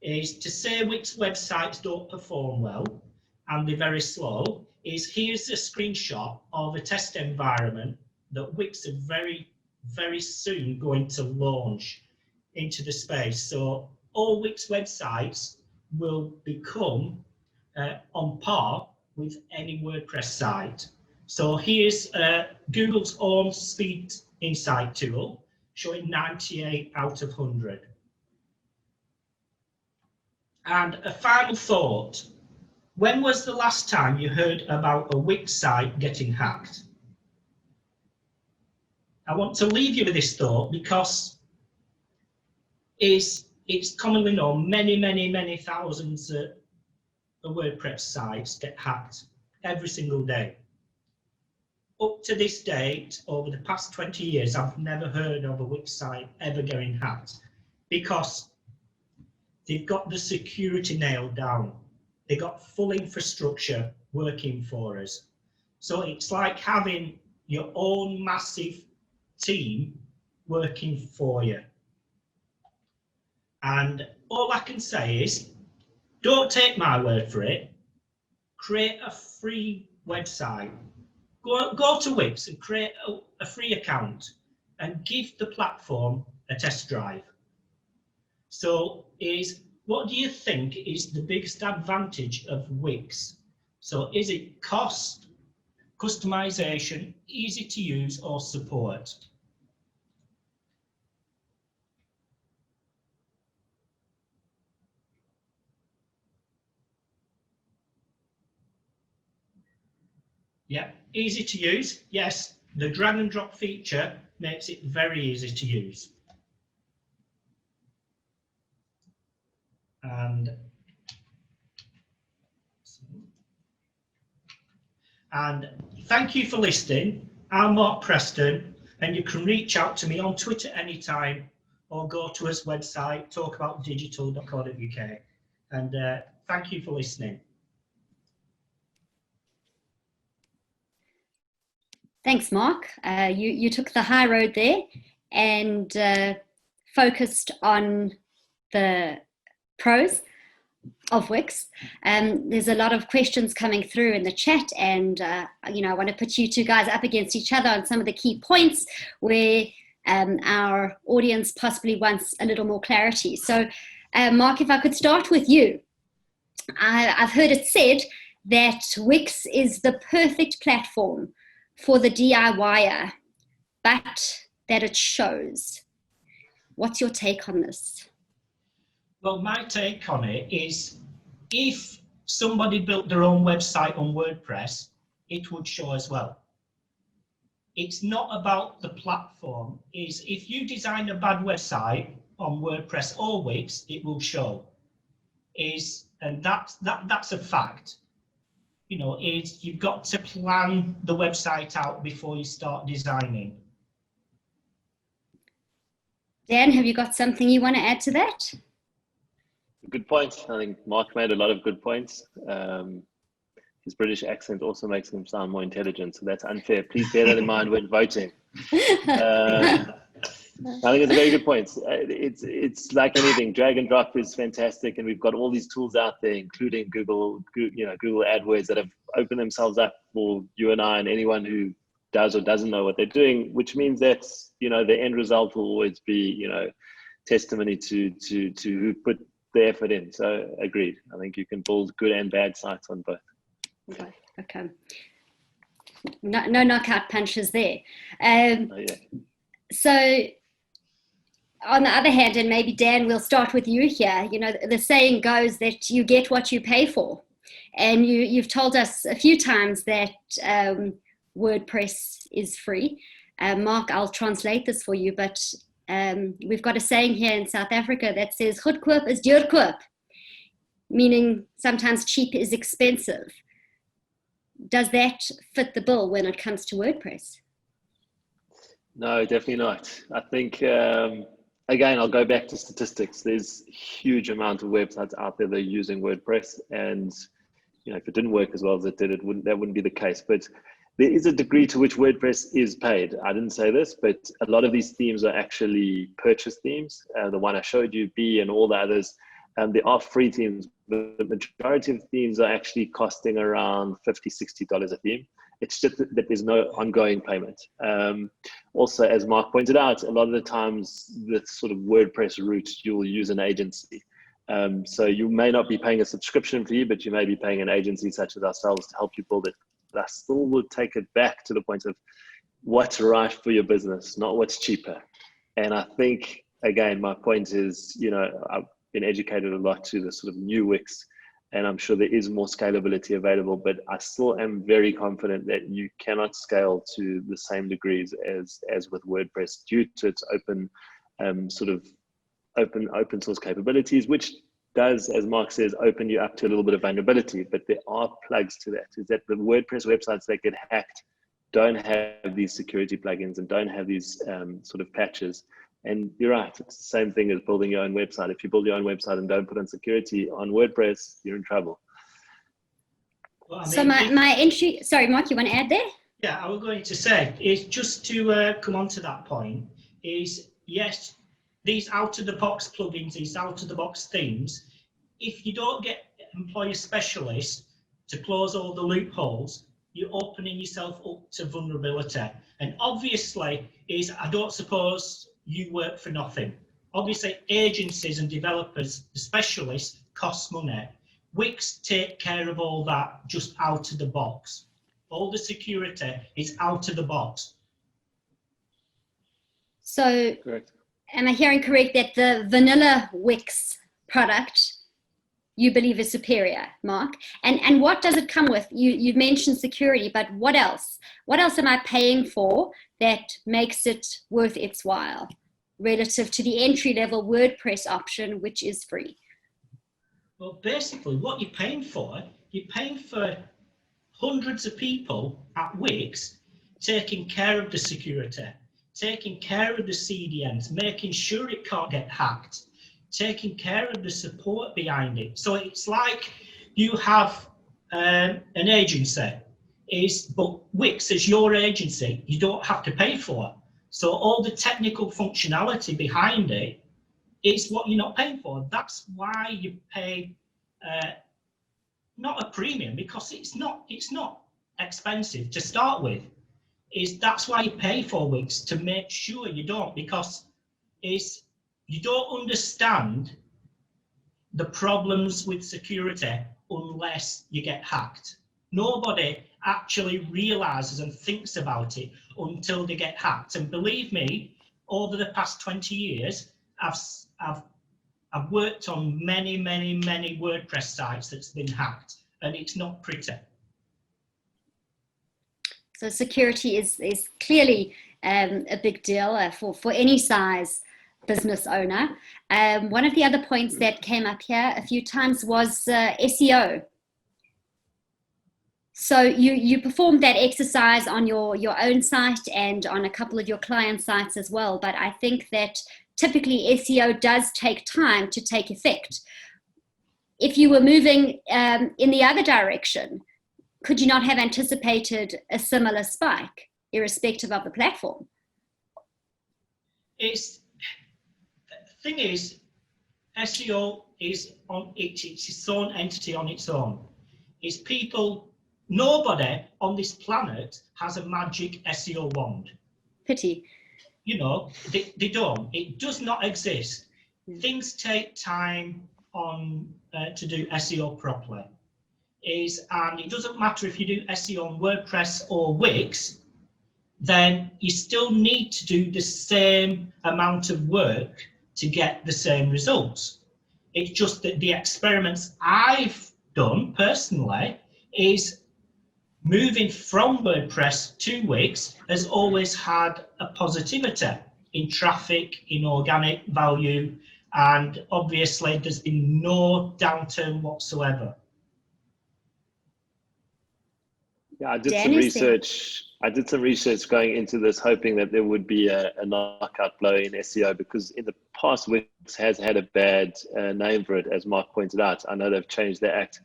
Is to say Wix websites don't perform well and they're very slow, here's a screenshot of a test environment that Wix are very, very soon going to launch into the space. So all Wix websites will become on par with any WordPress site. So here's Google's own Speed Insight tool showing 98 out of 100. And a final thought, when was the last time you heard about a Wix site getting hacked? I want to leave you with this thought because it's commonly known many, many, many thousands of WordPress sites get hacked every single day. Up to this date, over the past 20 years, I've never heard of a Wix site ever getting hacked because they've got the security nailed down. They got full infrastructure working for us. So it's like having your own massive team working for you. And all I can say is, don't take my word for it. Create a free website. Go to Wix and create a free account and give the platform a test drive. So what do you think is the biggest advantage of Wix? So is it cost, customization, easy to use, or support? Yeah, easy to use. Yes, the drag and drop feature makes it very easy to use. And thank you for listening. I'm Mark Preston, and you can reach out to me on Twitter anytime or go to his website, talkaboutdigital.co.uk. And thank you for listening. Thanks, Mark. You took the high road there and focused on the pros of Wix. There's a lot of questions coming through in the chat, and I want to put you two guys up against each other on some of the key points where our audience possibly wants a little more clarity. So, Mark, if I could start with you. I've heard it said that Wix is the perfect platform for the DIYer, but that it shows. What's your take on this? Well, my take on it is if somebody built their own website on WordPress, it would show as well. It's not about the platform. Is if you design a bad website on WordPress or Wix, it will show. And that's a fact. You've got to plan the website out before you start designing. Dan, have you got something you want to add to that? Good point. I think Mark made a lot of good points. His British accent also makes him sound more intelligent, so that's unfair. Please bear that in mind when voting. I think it's a very good point. It's like anything. Drag and drop is fantastic, and we've got all these tools out there, including Google AdWords, that have opened themselves up for you and I and anyone who does or doesn't know what they're doing. Which means that the end result will always be testimony to who put the effort in. So agreed. I think you can build good and bad sites on both. Okay. No knockout punches there. So on the other hand, and maybe Dan, we'll start with you here. The saying goes that you get what you pay for. And you've told us a few times that WordPress is free. Mark, I'll translate this for you, but we've got a saying here in South Africa that says, goedkoop is duurkoop, meaning sometimes cheap is expensive. Does that fit the bill when it comes to WordPress? No, definitely not. I think, again, I'll go back to statistics. There's a huge amount of websites out there that are using WordPress, and if it didn't work as well as it did, that wouldn't be the case. But there is a degree to which WordPress is paid. I didn't say this, but a lot of these themes are actually purchase themes. The one I showed you, B, and all the others, there are free themes. But the majority of themes are actually costing around $50, $60 a theme. It's just that there's no ongoing payment. Also, as Mark pointed out, a lot of the times the sort of WordPress route, you'll use an agency. So you may not be paying a subscription fee, but you may be paying an agency such as ourselves to help you build it. But I still would take it back to the point of what's right for your business, not what's cheaper. And I think, again, my point is, I've been educated a lot to the sort of new Wix, and I'm sure there is more scalability available, but I still am very confident that you cannot scale to the same degrees as with WordPress due to its open source capabilities, which does, as Mark says, open you up to a little bit of vulnerability, but there are plugs to that. Is that the WordPress websites that get hacked don't have these security plugins and don't have these sort of patches. And you're right, it's the same thing as building your own website. If you build your own website and don't put in security on WordPress, you're in trouble. Well, so my entry, sorry, Mark, you want to add there? Yeah, I was going to say, is just to come on to that point, is yes, these out-of-the-box plugins, these out-of-the-box themes, if you don't get employer specialists to close all the loopholes, you're opening yourself up to vulnerability. And obviously, I don't suppose you work for nothing. Obviously, agencies and developers, the specialists, cost money. Wix take care of all that just out of the box. All the security is out of the box. So, correct. Am I hearing correct that the vanilla Wix product you believe is superior, Mark? And what does it come with? You've mentioned security, but what else? What else am I paying for that makes it worth its while relative to the entry-level WordPress option, which is free? Well, basically, what you're paying for hundreds of people at Wix taking care of the security, taking care of the CDNs, making sure it can't get hacked, taking care of the support behind it. So it's like you have an agency, but Wix is your agency, you don't have to pay for it. So all the technical functionality behind it is what you're not paying for. That's why you pay not a premium, because it's not expensive to start with. That's why you pay for Wix, to make sure you don't, because you don't understand the problems with security unless you get hacked. Nobody actually realizes and thinks about it until they get hacked. And believe me, over the past 20 years, I've worked on many WordPress sites that's been hacked, and it's not pretty. So security is clearly a big deal for any size business owner. One of the other points that came up here a few times was SEO. So you performed that exercise on your own site and on a couple of your client sites as well. But I think that typically SEO does take time to take effect. If you were moving in the other direction, could you not have anticipated a similar spike, irrespective of the platform? The thing is, SEO is it's its own entity on its own. Nobody on this planet has a magic SEO wand. Pity. You know, they don't. It does not exist. Things take time to do SEO properly. And it doesn't matter if you do SEO on WordPress or Wix, then you still need to do the same amount of work to get the same results. It's just that the experiments I've done personally is moving from WordPress to Wix has always had a positivity in traffic, in organic value, and obviously there's been no downturn whatsoever. Yeah, I did some research going into this, hoping that there would be a knockout blow in SEO, because in the past Wix has had a bad name for it, as Mark pointed out. I know they've changed their act,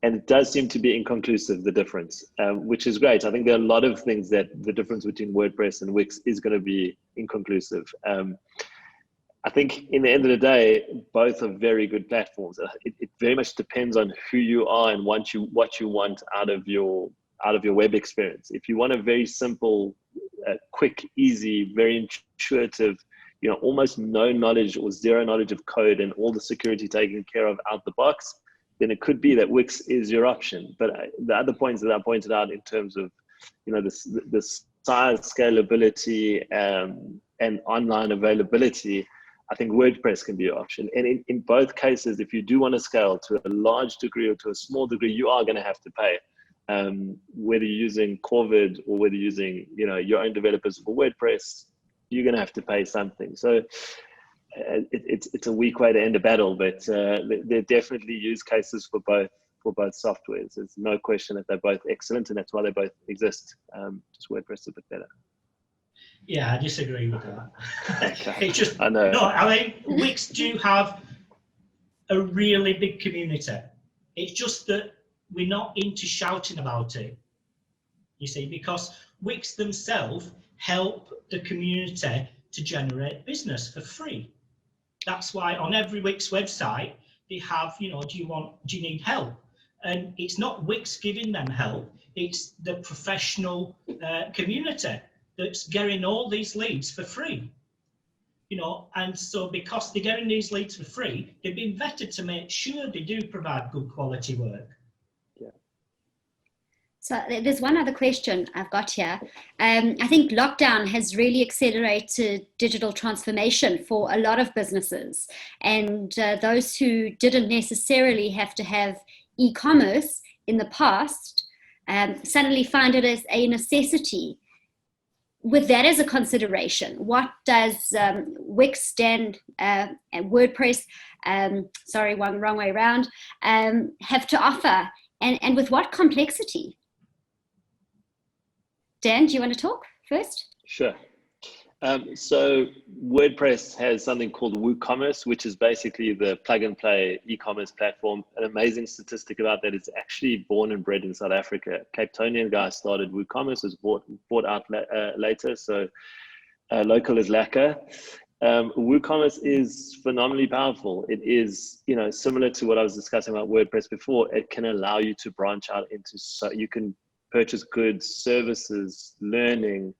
and it does seem to be inconclusive, the difference, which is great. I think there are a lot of things that the difference between WordPress and Wix is going to be inconclusive. I think in the end of the day, both are very good platforms. It very much depends on who you are and what you want out of your web experience. If you want a very simple, quick, easy, very intuitive, almost no knowledge or zero knowledge of code and all the security taken care of out the box, then it could be that Wix is your option. But the other points that I pointed out in terms of, the size, scalability, and online availability, I think WordPress can be your option. And in both cases, if you do want to scale to a large degree or to a small degree, you are going to have to pay. Whether you're using Corvid or whether you're using your own developers for WordPress, you're going to have to pay something. So it's a weak way to end a battle, but there are definitely use cases for both softwares. There's no question that they're both excellent, and that's why they both exist. Just WordPress is a bit better. Yeah, I disagree with that. Okay. It's just, I know. No, I mean, Wix do have a really big community. It's just that we're not into shouting about it, you see, because Wix themselves help the community to generate business for free. That's why on every Wix website, they have, do you need help? And it's not Wix giving them help, it's the professional community that's getting all these leads for free. And so because they're getting these leads for free, they've been vetted to make sure they do provide good quality work. Yeah. So there's one other question I've got here. I think lockdown has really accelerated digital transformation for a lot of businesses, and those who didn't necessarily have to have e-commerce in the past suddenly find it as a necessity. With that as a consideration, what does Wix stand and WordPress, wrong way around, have to offer, and with what complexity? Dan, do you want to talk first? Sure. So WordPress has something called WooCommerce, which is basically the plug and play e-commerce platform. An amazing statistic about that, it's actually born and bred in South Africa. Cape Townian guy started WooCommerce, was bought out later. So local is lacquer. WooCommerce is phenomenally powerful. It is, similar to what I was discussing about WordPress before. It can allow you to branch out into, so you can purchase goods, services, learning,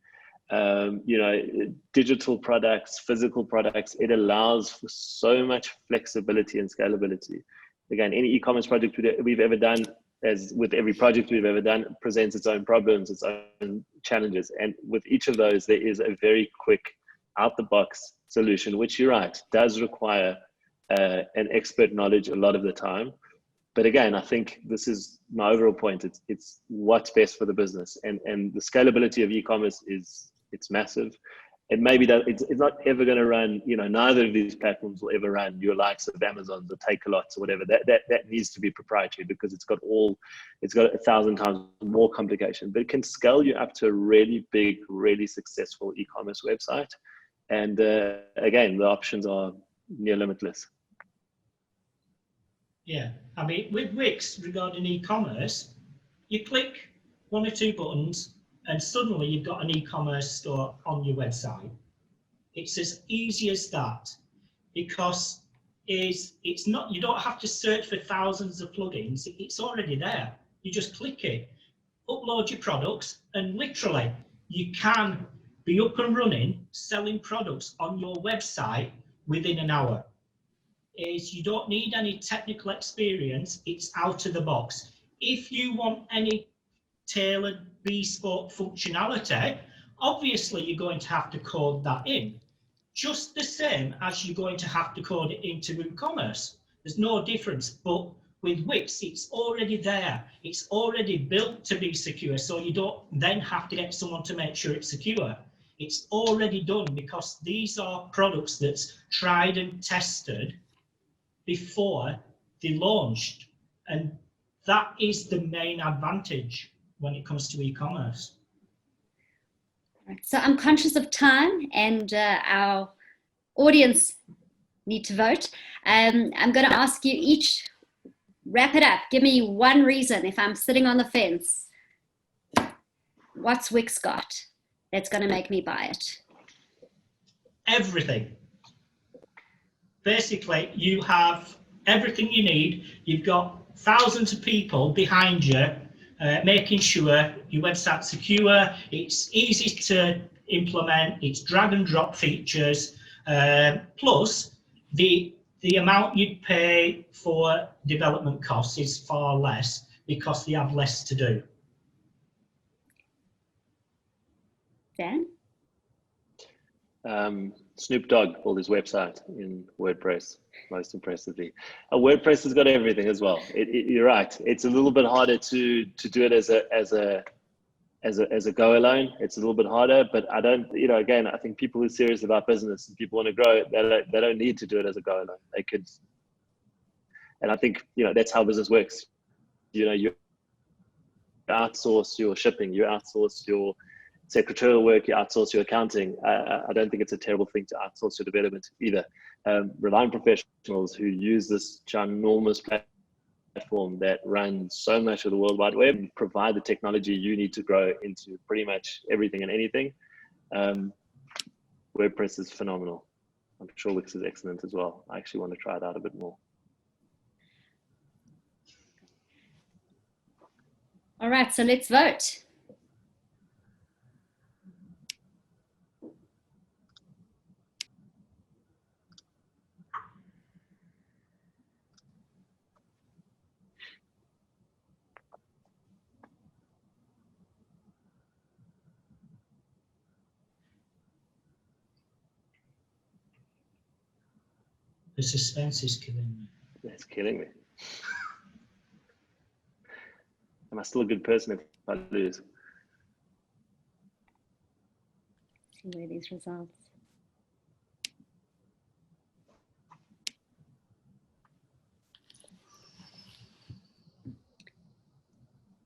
digital products, physical products. It allows for so much flexibility and scalability. Again, any e-commerce project we've ever done, as with every project we've ever done, presents its own problems, its own challenges. And with each of those, there is a very quick, out-the-box solution, which you're right, does require an expert knowledge a lot of the time. But again, I think this is my overall point. It's what's best for the business, and the scalability of e-commerce it's massive. And maybe that it's not ever going to run, neither of these platforms will ever run your likes of Amazon's or Takealots or whatever. That needs to be proprietary, because it's got 1,000 times more complication, but it can scale you up to a really big, really successful e-commerce website. And again, the options are near limitless. Yeah, I mean, with Wix regarding e-commerce, you click one or two buttons and suddenly you've got an e-commerce store on your website. It's as easy as that, because it's not, you don't have to search for thousands of plugins. It's already there. You just click it, upload your products, and literally you can be up and running selling products on your website within an hour. You don't need any technical experience. It's out of the box. If you want any tailored bespoke functionality, obviously you're going to have to code that in, just the same as you're going to have to code it into WooCommerce. There's no difference. But with Wix, it's already there. It's already built to be secure, so you don't then have to get someone to make sure it's secure. It's already done, because these are products that's tried and tested before they launched, and that is the main advantage when it comes to e-commerce. So I'm conscious of time, and our audience need to vote. I'm going to ask you each, wrap it up. Give me one reason, if I'm sitting on the fence, what's Wix got that's going to make me buy it? Everything. Basically, you have everything you need. You've got thousands of people behind you, making sure your website's secure. It's easy to implement. It's drag and drop features. Plus, the amount you'd pay for development costs is far less, because they have less to do. Dan? Snoop Dogg built his website in WordPress, most impressively. WordPress has got everything as well. You're right. It's a little bit harder to do it as a go alone. It's a little bit harder, but I don't. Again, I think people who are serious about business and people want to grow, they don't need to do it as a go alone. They could, and I think that's how business works. You outsource your shipping, you outsource your secretarial work, you outsource your accounting. I don't think it's a terrible thing to outsource your development either. Rely on professionals who use this ginormous platform that runs so much of the World Wide Web, and provide the technology you need to grow into pretty much everything and anything. WordPress is phenomenal. I'm sure Wix is excellent as well. I actually want to try it out a bit more. All right, so let's vote. The suspense is killing me. It's killing me. Am I still a good person if I lose? See where these results.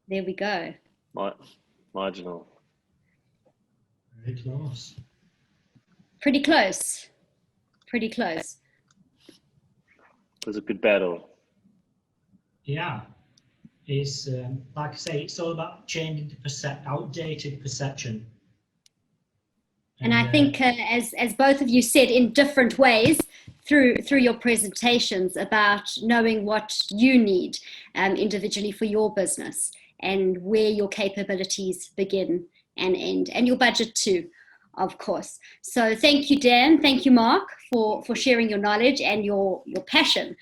There we go. Marginal. Very close. Pretty close. Pretty close. It was a good battle. Yeah. It's, like I say, it's all about changing the outdated perception. And I think, as both of you said in different ways through your presentations, about knowing what you need individually for your business and where your capabilities begin and end, and your budget too, of course. So thank you, Dan. Thank you, Mark, for sharing your knowledge and your passion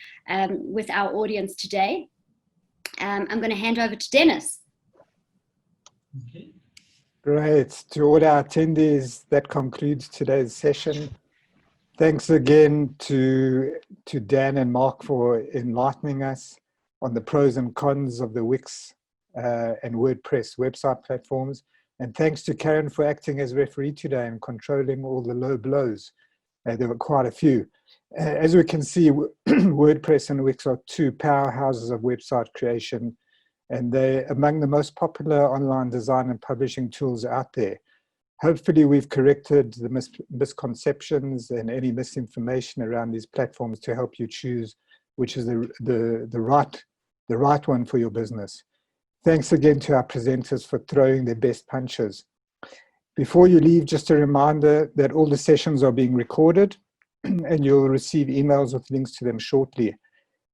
with our audience today. I'm going to hand over to Dennis. Okay. Great. To all our attendees, that concludes today's session. Thanks again to Dan and Mark for enlightening us on the pros and cons of the Wix and WordPress website platforms. And thanks to Karen for acting as referee today and controlling all the low blows. There were quite a few. As we can see, WordPress and Wix are two powerhouses of website creation, and they're among the most popular online design and publishing tools out there. Hopefully we've corrected the misconceptions and any misinformation around these platforms to help you choose which is the right one for your business. Thanks again to our presenters for throwing their best punches. Before you leave, just a reminder that all the sessions are being recorded and you'll receive emails with links to them shortly.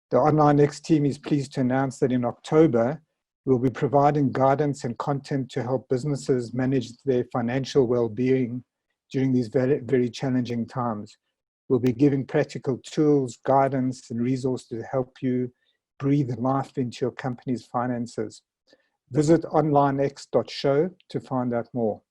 The OnlineX team is pleased to announce that in October, we'll be providing guidance and content to help businesses manage their financial well-being during these very, very challenging times. We'll be giving practical tools, guidance, and resources to help you breathe life into your company's finances. Visit onlinex.show to find out more.